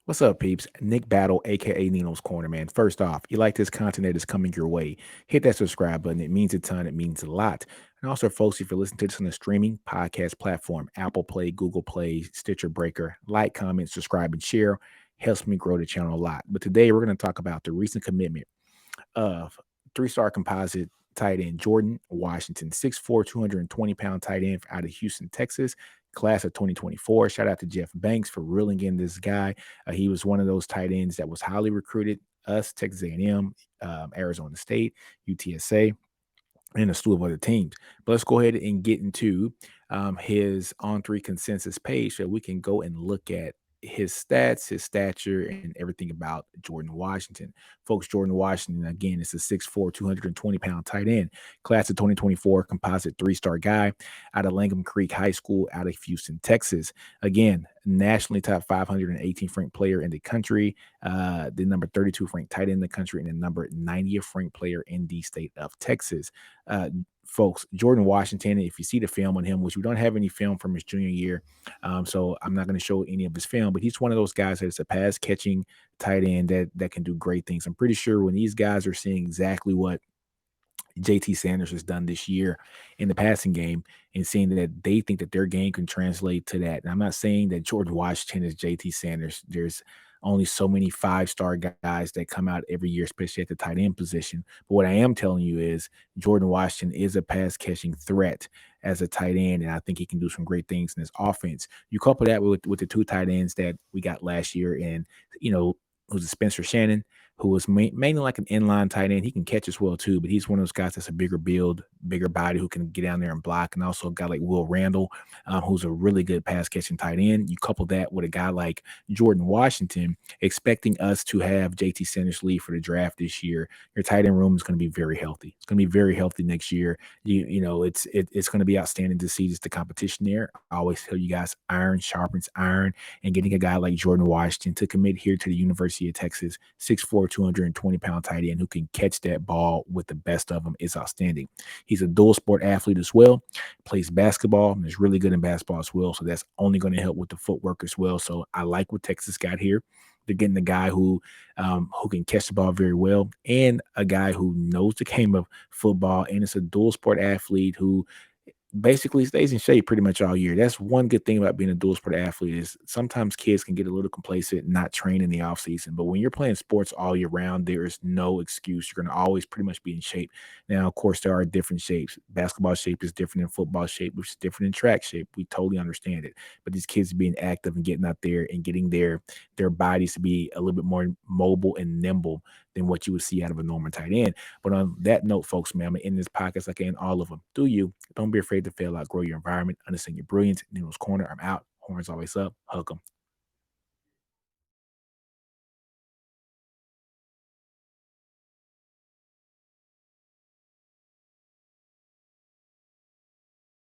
What's up, peeps? Nick Battle, aka Ninos Corner, man. First off, you like this content that is coming your way, hit that subscribe button. It means a ton, it means a lot. And also, folks, if you're listening to this on a streaming podcast platform, Apple Play, Google Play, Stitcher Breaker, like, comment, subscribe, and share helps me grow the channel a lot. But today we're going to talk about the recent commitment of three-star composite tight end Jordan Washington, 6'4", 220-pound tight end out of Houston, Texas, class of 2024. Shout out to Jeff Banks for reeling in this guy. He was one of those tight ends that was highly recruited. Us, Texas A&M, Arizona State, UTSA, and a slew of other teams. But let's go ahead and get into his on three consensus page so we can go and look at his stats, his stature, and everything about Jordan Washington. Folks, Jordan Washington, again, is a 6'4", 220-pound tight end, class of 2024, composite three-star guy out of Langham Creek High School out of Houston, Texas. Again, nationally top 518th ranked player in the country, the number 32 ranked tight end in the country, and the number 90th ranked player in the state of Texas. Uh, Folks, Jordan Washington, if you see the film on him, which we don't have any film from his junior year, so I'm not going to show any of his film, but he's one of those guys that is a pass catching tight end that can do great things. I'm pretty sure when these guys are seeing exactly what JT Sanders has done this year in the passing game and seeing that they think that their game can translate to that. And I'm not saying that Jordan Washington is JT Sanders. There's only so many five-star guys that come out every year, especially at the tight end position. But what I am telling you is Jordan Washington is a pass catching threat as a tight end, and I think he can do some great things in his offense. You couple that with the two tight ends that we got last year, and who's a Spencer Shannon, who was mainly like an inline tight end. He can catch as well too, but he's one of those guys that's a bigger build, bigger body who can get down there and block. And also a guy like Will Randall, who's a really good pass catching tight end. You couple that with a guy like Jordan Washington, expecting us to have JT Sanders lead for the draft this year. Your tight end room is going to be very healthy. It's going to be very healthy next year. It's going to be outstanding to see just the competition there. I always tell you guys, iron sharpens iron, and getting a guy like Jordan Washington to commit here to the University of Texas, 6'4", 220-pound tight end who can catch that ball with the best of them is outstanding. He's a dual sport athlete as well, plays basketball and is really good in basketball as well. So that's only going to help with the footwork as well. So I like what Texas got here. They're getting a guy who can catch the ball very well, and a guy who knows the game of football, and is a dual sport athlete who basically stays in shape pretty much all year. That's one good thing about being a dual sport athlete is sometimes kids can get a little complacent, not train in the off season. But when you're playing sports all year round, there is no excuse. You're going to always pretty much be in shape. Now, of course, there are different shapes. Basketball shape is different than football shape, which is different than track shape. We totally understand it. But these kids being active and getting out there and getting their bodies to be a little bit more mobile and nimble than what you would see out of a normal tight end. But on that note, folks, man, I'm going to end this podcast like I end all of them. Do you? Don't be afraid to fail out. Grow your environment. Understand your brilliance. Ninos Corner. I'm out. Horns always up. Hug 'em.